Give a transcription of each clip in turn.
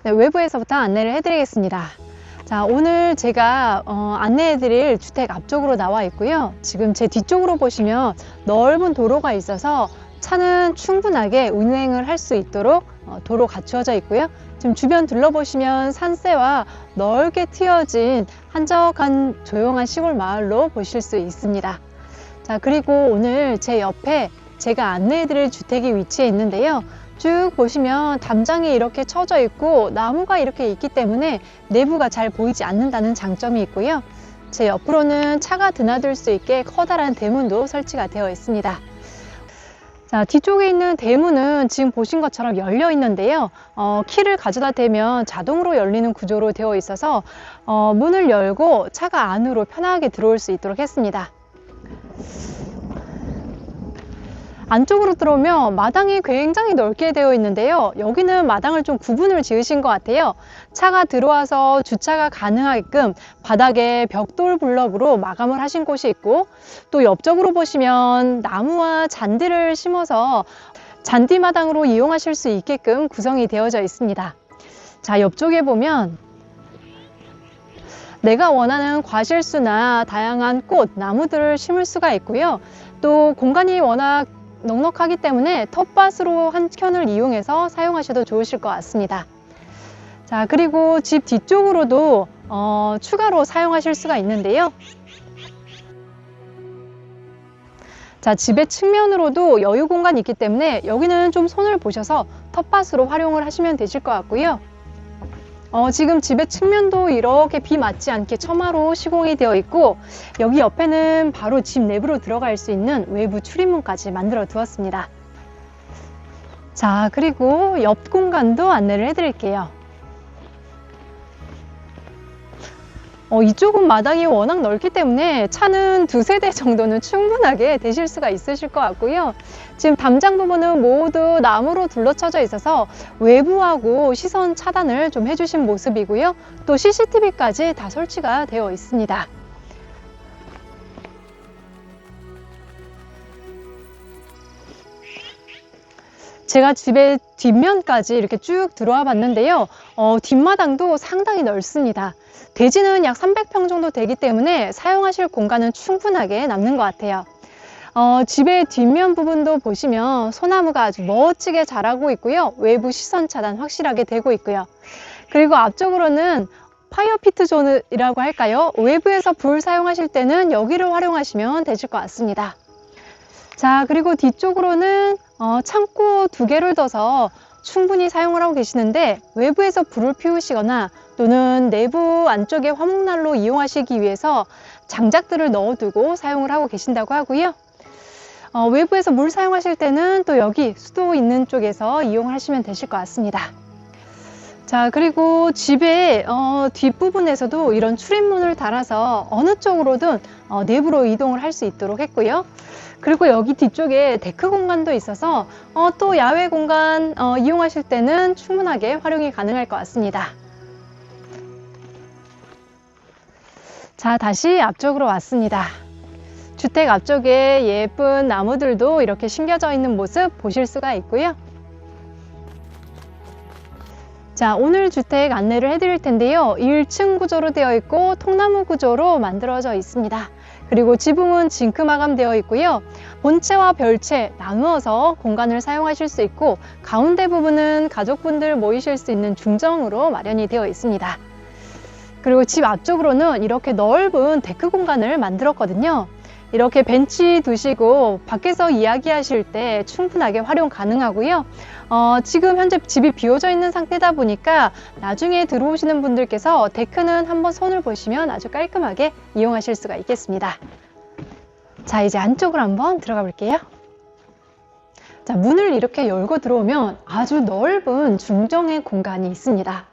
네, 외부에서부터 안내를 해드리겠습니다. 자, 오늘 제가 안내해드릴 주택 앞쪽으로 나와 있고요. 지금 제 뒤쪽으로 보시면 넓은 도로가 있어서 차는 충분하게 운행을 할 수 있도록 도로 갖추어져 있고요. 지금 주변 둘러보시면 산세와 넓게 트여진 한적한 조용한 시골 마을로 보실 수 있습니다. 자, 그리고 오늘 제 옆에 제가 안내해드릴 주택이 위치해 있는데요. 쭉 보시면 담장이 이렇게 쳐져 있고 나무가 이렇게 있기 때문에 내부가 잘 보이지 않는다는 장점이 있고요. 제 옆으로는 차가 드나들 수 있게 커다란 대문도 설치가 되어 있습니다. 자, 뒤쪽에 있는 대문은 지금 보신 것처럼 열려 있는데요. 키를 가져다 대면 자동으로 열리는 구조로 되어 있어서 문을 열고 차가 안으로 편하게 들어올 수 있도록 했습니다. 안쪽으로 들어오면 마당이 굉장히 넓게 되어 있는데요. 여기는 마당을 좀 구분을 지으신 것 같아요. 차가 들어와서 주차가 가능하게끔 바닥에 벽돌 블럭으로 마감을 하신 곳이 있고, 또 옆쪽으로 보시면 나무와 잔디를 심어서 잔디 마당으로 이용하실 수 있게끔 구성이 되어져 있습니다. 자, 옆쪽에 보면 내가 원하는 과실수나 다양한 꽃, 나무들을 심을 수가 있고요. 또 공간이 워낙 넉넉하기 때문에 텃밭으로 한 켠을 이용해서 사용하셔도 좋으실 것 같습니다. 자, 그리고 집 뒤쪽으로도 추가로 사용하실 수가 있는데요. 자, 집의 측면으로도 여유 공간이 있기 때문에 여기는 좀 손을 보셔서 텃밭으로 활용을 하시면 되실 것 같고요. 지금 집의 측면도 이렇게 비 맞지 않게 처마로 시공이 되어 있고, 여기 옆에는 바로 집 내부로 들어갈 수 있는 외부 출입문까지 만들어 두었습니다. 자, 그리고 옆 공간도 안내를 해드릴게요. 이쪽은 마당이 워낙 넓기 때문에 차는 2세대 정도는 충분하게 대실 수가 있으실 것 같고요. 지금 담장 부분은 모두 나무로 둘러쳐져 있어서 외부하고 시선 차단을 좀 해주신 모습이고요. 또 CCTV까지 다 설치가 되어 있습니다. 제가 집의 뒷면까지 이렇게 쭉 들어와 봤는데요. 뒷마당도 상당히 넓습니다. 대지는 약 300평 정도 되기 때문에 사용하실 공간은 충분하게 남는 것 같아요. 집의 뒷면 부분도 보시면 소나무가 아주 멋지게 자라고 있고요. 외부 시선 차단 확실하게 되고 있고요. 그리고 앞쪽으로는 파이어피트 존이라고 할까요? 외부에서 불 사용하실 때는 여기를 활용하시면 되실 것 같습니다. 자, 그리고 뒤쪽으로는 창고 2개를 둬서 충분히 사용을 하고 계시는데, 외부에서 불을 피우시거나 또는 내부 안쪽에 화목난로 이용하시기 위해서 장작들을 넣어두고 사용을 하고 계신다고 하고요. 외부에서 물 사용하실 때는 또 여기 수도 있는 쪽에서 이용을 하시면 되실 것 같습니다. 자, 그리고 집의 뒷부분에서도 이런 출입문을 달아서 어느 쪽으로든 내부로 이동을 할 수 있도록 했고요. 그리고 여기 뒤쪽에 데크 공간도 있어서 또 야외 공간 이용하실 때는 충분하게 활용이 가능할 것 같습니다. 자, 다시 앞쪽으로 왔습니다. 주택 앞쪽에 예쁜 나무들도 이렇게 심겨져 있는 모습 보실 수가 있고요. 자, 오늘 주택 안내를 해드릴 텐데요. 1층 구조로 되어 있고 통나무 구조로 만들어져 있습니다. 그리고 지붕은 징크 마감되어 있고요. 본체와 별채 나누어서 공간을 사용하실 수 있고, 가운데 부분은 가족분들 모이실 수 있는 중정으로 마련이 되어 있습니다. 그리고 집 앞쪽으로는 이렇게 넓은 데크 공간을 만들었거든요. 이렇게 벤치 두시고 밖에서 이야기하실 때 충분하게 활용 가능하고요. 지금 현재 집이 비워져 있는 상태다 보니까 나중에 들어오시는 분들께서 데크는 한번 손을 보시면 아주 깔끔하게 이용하실 수가 있겠습니다. 자, 이제 안쪽으로 한번 들어가 볼게요. 자, 문을 이렇게 열고 들어오면 아주 넓은 중정의 공간이 있습니다.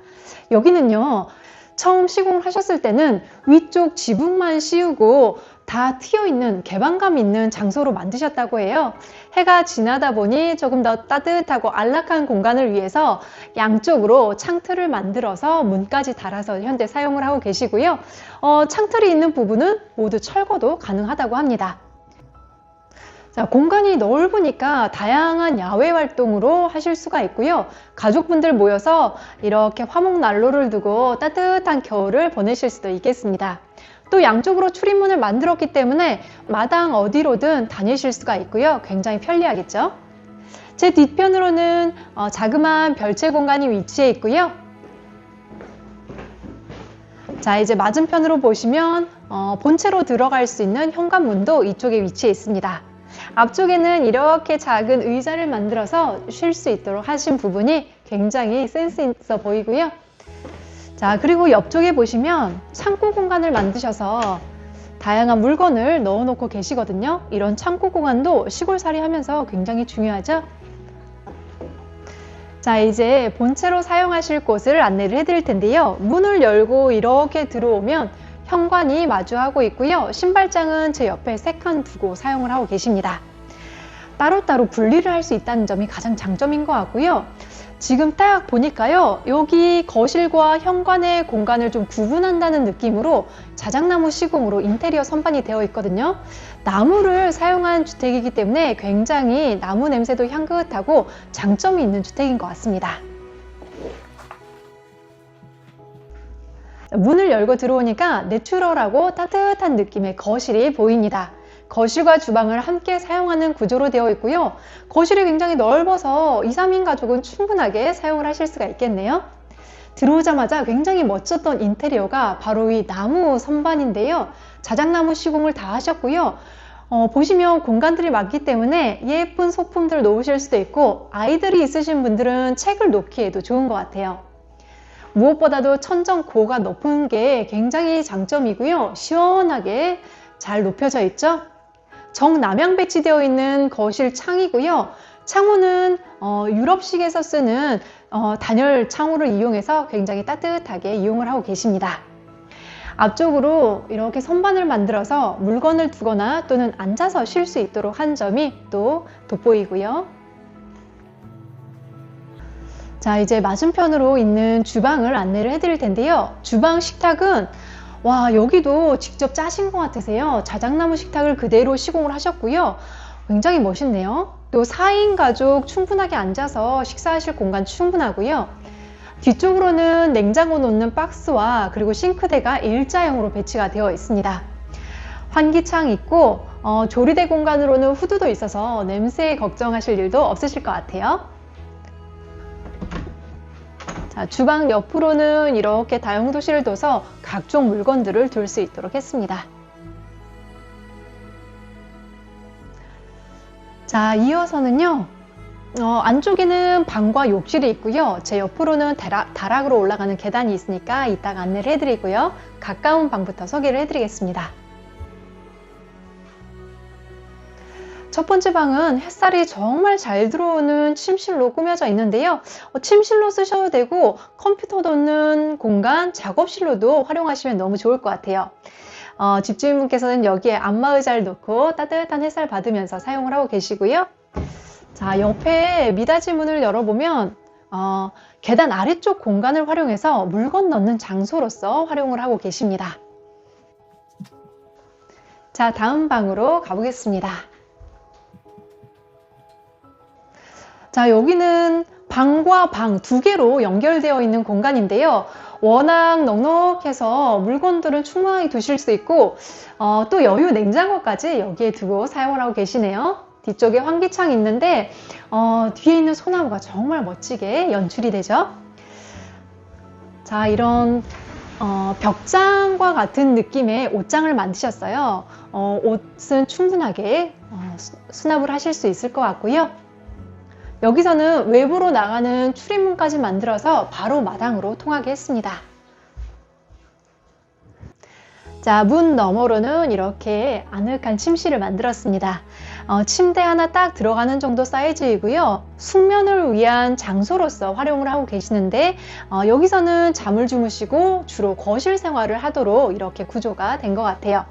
여기는요, 처음 시공하셨을 때는 위쪽 지붕만 씌우고 다 트여있는 개방감 있는 장소로 만드셨다고 해요. 해가 지나다 보니 조금 더 따뜻하고 안락한 공간을 위해서 양쪽으로 창틀을 만들어서 문까지 달아서 현재 사용을 하고 계시고요. 창틀이 있는 부분은 모두 철거도 가능하다고 합니다. 자, 공간이 넓으니까 다양한 야외 활동으로 하실 수가 있고요. 가족분들 모여서 이렇게 화목 난로를 두고 따뜻한 겨울을 보내실 수도 있겠습니다. 또 양쪽으로 출입문을 만들었기 때문에 마당 어디로든 다니실 수가 있고요. 굉장히 편리하겠죠? 제 뒤편으로는 자그마한 별채 공간이 위치해 있고요. 자, 이제 맞은편으로 보시면 본체로 들어갈 수 있는 현관문도 이쪽에 위치해 있습니다. 앞쪽에는 이렇게 작은 의자를 만들어서 쉴 수 있도록 하신 부분이 굉장히 센스 있어 보이고요. 자, 그리고 옆쪽에 보시면 창고 공간을 만드셔서 다양한 물건을 넣어놓고 계시거든요. 이런 창고 공간도 시골살이 하면서 굉장히 중요하죠. 자, 이제 본체로 사용하실 곳을 안내를 해드릴 텐데요. 문을 열고 이렇게 들어오면 현관이 마주하고 있고요. 신발장은 제 옆에 3칸 두고 사용을 하고 계십니다. 따로따로 분리를 할 수 있다는 점이 가장 장점인 것 같고요. 지금 딱 보니까요, 여기 거실과 현관의 공간을 좀 구분한다는 느낌으로 자작나무 시공으로 인테리어 선반이 되어 있거든요. 나무를 사용한 주택이기 때문에 굉장히 나무 냄새도 향긋하고 장점이 있는 주택인 것 같습니다. 문을 열고 들어오니까 내추럴하고 따뜻한 느낌의 거실이 보입니다. 거실과 주방을 함께 사용하는 구조로 되어 있고요. 거실이 굉장히 넓어서 2, 3인 가족은 충분하게 사용을 하실 수가 있겠네요. 들어오자마자 굉장히 멋졌던 인테리어가 바로 이 나무 선반인데요. 자작나무 시공을 다 하셨고요. 보시면 공간들이 많기 때문에 예쁜 소품들 놓으실 수도 있고 아이들이 있으신 분들은 책을 놓기에도 좋은 것 같아요. 무엇보다도 천정고가 높은 게 굉장히 장점이고요. 시원하게 잘 높여져 있죠. 정남향 배치되어 있는 거실 창이고요. 창호는 유럽식에서 쓰는 단열 창호를 이용해서 굉장히 따뜻하게 이용을 하고 계십니다. 앞쪽으로 이렇게 선반을 만들어서 물건을 두거나 또는 앉아서 쉴 수 있도록 한 점이 또 돋보이고요. 자, 이제 맞은편으로 있는 주방을 안내를 해드릴 텐데요. 주방 식탁은 와, 여기도 직접 짜신 것 같으세요. 자작나무 식탁을 그대로 시공을 하셨고요. 굉장히 멋있네요. 또 4인 가족 충분하게 앉아서 식사하실 공간 충분하고요. 뒤쪽으로는 냉장고 놓는 박스와 그리고 싱크대가 일자형으로 배치가 되어 있습니다. 환기창 있고 조리대 공간으로는 후드도 있어서 냄새 걱정하실 일도 없으실 것 같아요. 자, 주방 옆으로는 이렇게 다용도실을 둬서 각종 물건들을 둘 수 있도록 했습니다. 자, 이어서는요. 안쪽에는 방과 욕실이 있고요. 제 옆으로는 다락으로 올라가는 계단이 있으니까 이따가 안내를 해드리고요. 가까운 방부터 소개를 해드리겠습니다. 첫 번째 방은 햇살이 정말 잘 들어오는 침실로 꾸며져 있는데요. 침실로 쓰셔도 되고 컴퓨터 놓는 공간, 작업실로도 활용하시면 너무 좋을 것 같아요. 집주인분께서는 여기에 안마의자를 놓고 따뜻한 햇살 받으면서 사용을 하고 계시고요. 자, 옆에 미닫이 문을 열어보면 계단 아래쪽 공간을 활용해서 물건 넣는 장소로서 활용을 하고 계십니다. 자, 다음 방으로 가보겠습니다. 자, 여기는 방과 방 2개로 연결되어 있는 공간인데요. 워낙 넉넉해서 물건들은 충분하게 두실 수 있고 또 여유 냉장고까지 여기에 두고 사용을 하고 계시네요. 뒤쪽에 환기창이 있는데 뒤에 있는 소나무가 정말 멋지게 연출이 되죠. 자, 이런 벽장과 같은 느낌의 옷장을 만드셨어요. 옷은 충분하게 수납을 하실 수 있을 것 같고요. 여기서는 외부로 나가는 출입문까지 만들어서 바로 마당으로 통하게 했습니다. 자, 문 너머로는 이렇게 아늑한 침실을 만들었습니다. 침대 하나 딱 들어가는 정도 사이즈이고요. 숙면을 위한 장소로서 활용을 하고 계시는데 여기서는 잠을 주무시고 주로 거실 생활을 하도록 이렇게 구조가 된 것 같아요.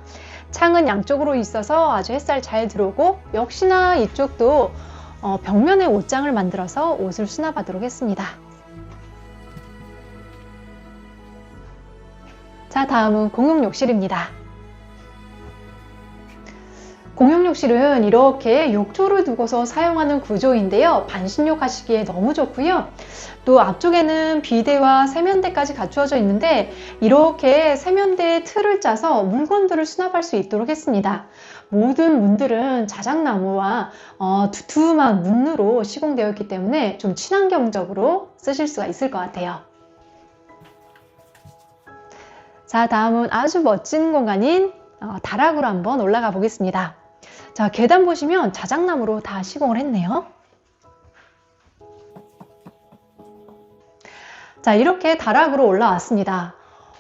창은 양쪽으로 있어서 아주 햇살 잘 들어오고 역시나 이쪽도 벽면에 옷장을 만들어서 옷을 수납하도록 했습니다. 자, 다음은 공용 욕실입니다. 공용 욕실은 이렇게 욕조를 두고서 사용하는 구조인데요. 반신욕 하시기에 너무 좋고요. 또 앞쪽에는 비데와 세면대까지 갖추어져 있는데 이렇게 세면대에 틀을 짜서 물건들을 수납할 수 있도록 했습니다. 모든 문들은 자작나무와 두툼한 문으로 시공되어 있기 때문에 좀 친환경적으로 쓰실 수가 있을 것 같아요. 자, 다음은 아주 멋진 공간인 다락으로 한번 올라가 보겠습니다. 자, 계단 보시면 자작나무로 다 시공을 했네요. 자, 이렇게 다락으로 올라왔습니다.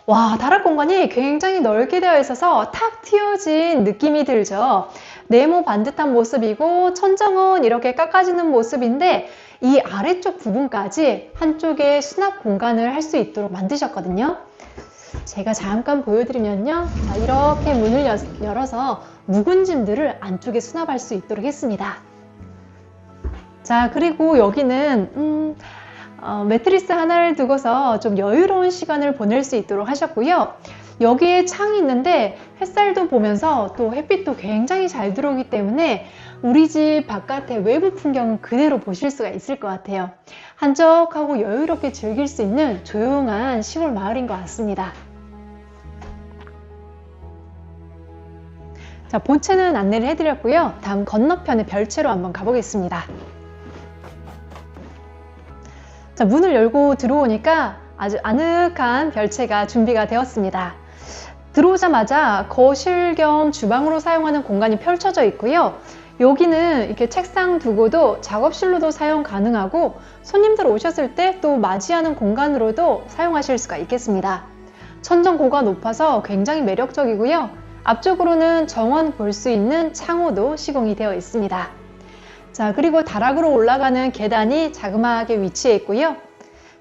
와, 다락 공간이 굉장히 넓게 되어 있어서 탁 트여진 느낌이 들죠. 네모 반듯한 모습이고 천정은 이렇게 깎아지는 모습인데 이 아래쪽 부분까지 한쪽에 수납 공간을 할 수 있도록 만드셨거든요. 제가 잠깐 보여드리면요. 자, 이렇게 문을 열어서 묵은 짐들을 안쪽에 수납할 수 있도록 했습니다. 자, 그리고 여기는 매트리스 하나를 두고서 좀 여유로운 시간을 보낼 수 있도록 하셨고요. 여기에 창이 있는데 햇살도 보면서 또 햇빛도 굉장히 잘 들어오기 때문에 우리 집 바깥의 외부 풍경은 그대로 보실 수가 있을 것 같아요. 한적하고 여유롭게 즐길 수 있는 조용한 시골 마을인 것 같습니다. 자, 본체는 안내를 해드렸고요. 다음 건너편의 별채로 한번 가보겠습니다. 자, 문을 열고 들어오니까 아주 아늑한 별채가 준비가 되었습니다. 들어오자마자 거실 겸 주방으로 사용하는 공간이 펼쳐져 있고요. 여기는 이렇게 책상 두고도 작업실로도 사용 가능하고 손님들 오셨을 때 또 맞이하는 공간으로도 사용하실 수가 있겠습니다. 천정고가 높아서 굉장히 매력적이고요. 앞쪽으로는 정원 볼 수 있는 창호도 시공이 되어 있습니다. 자, 그리고 다락으로 올라가는 계단이 자그마하게 위치해 있고요.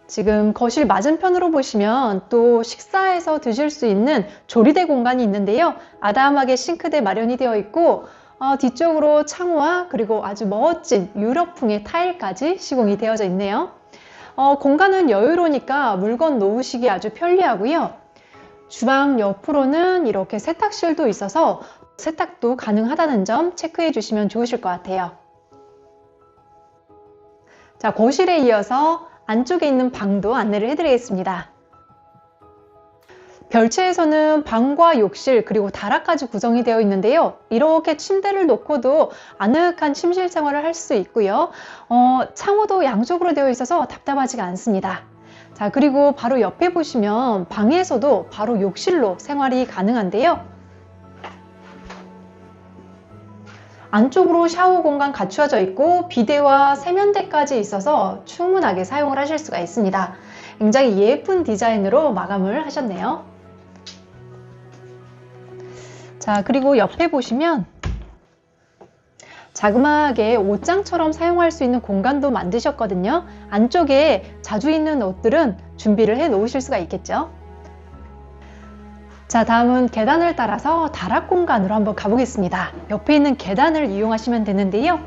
지금 거실 맞은편으로 보시면 또 식사해서 드실 수 있는 조리대 공간이 있는데요. 아담하게 싱크대 마련이 되어 있고 뒤쪽으로 창호와 그리고 아주 멋진 유럽풍의 타일까지 시공이 되어져 있네요. 공간은 여유로우니까 물건 놓으시기 아주 편리하고요. 주방 옆으로는 이렇게 세탁실도 있어서 세탁도 가능하다는 점 체크해 주시면 좋으실 것 같아요. 자, 거실에 이어서 안쪽에 있는 방도 안내를 해드리겠습니다. 별채에서는 방과 욕실 그리고 다락까지 구성이 되어 있는데요. 이렇게 침대를 놓고도 아늑한 침실 생활을 할 수 있고요. 창호도 양쪽으로 되어 있어서 답답하지가 않습니다. 자, 그리고 바로 옆에 보시면 방에서도 바로 욕실로 생활이 가능한데요. 안쪽으로 샤워 공간 갖추어져 있고 비데와 세면대까지 있어서 충분하게 사용을 하실 수가 있습니다. 굉장히 예쁜 디자인으로 마감을 하셨네요. 자, 그리고 옆에 보시면 자그마하게 옷장처럼 사용할 수 있는 공간도 만드셨거든요. 안쪽에 자주 입는 옷들은 준비를 해 놓으실 수가 있겠죠. 자, 다음은 계단을 따라서 다락 공간으로 한번 가보겠습니다. 옆에 있는 계단을 이용하시면 되는데요.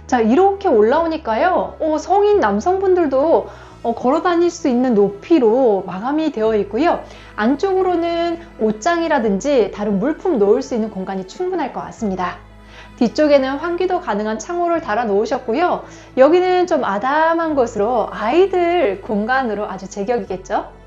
자, 이렇게 올라오니까요. 성인 남성분들도 걸어 다닐 수 있는 높이로 마감이 되어 있고요. 안쪽으로는 옷장이라든지 다른 물품 놓을 수 있는 공간이 충분할 것 같습니다. 뒤쪽에는 환기도 가능한 창호를 달아 놓으셨고요. 여기는 좀 아담한 곳으로 아이들 공간으로 아주 제격이겠죠.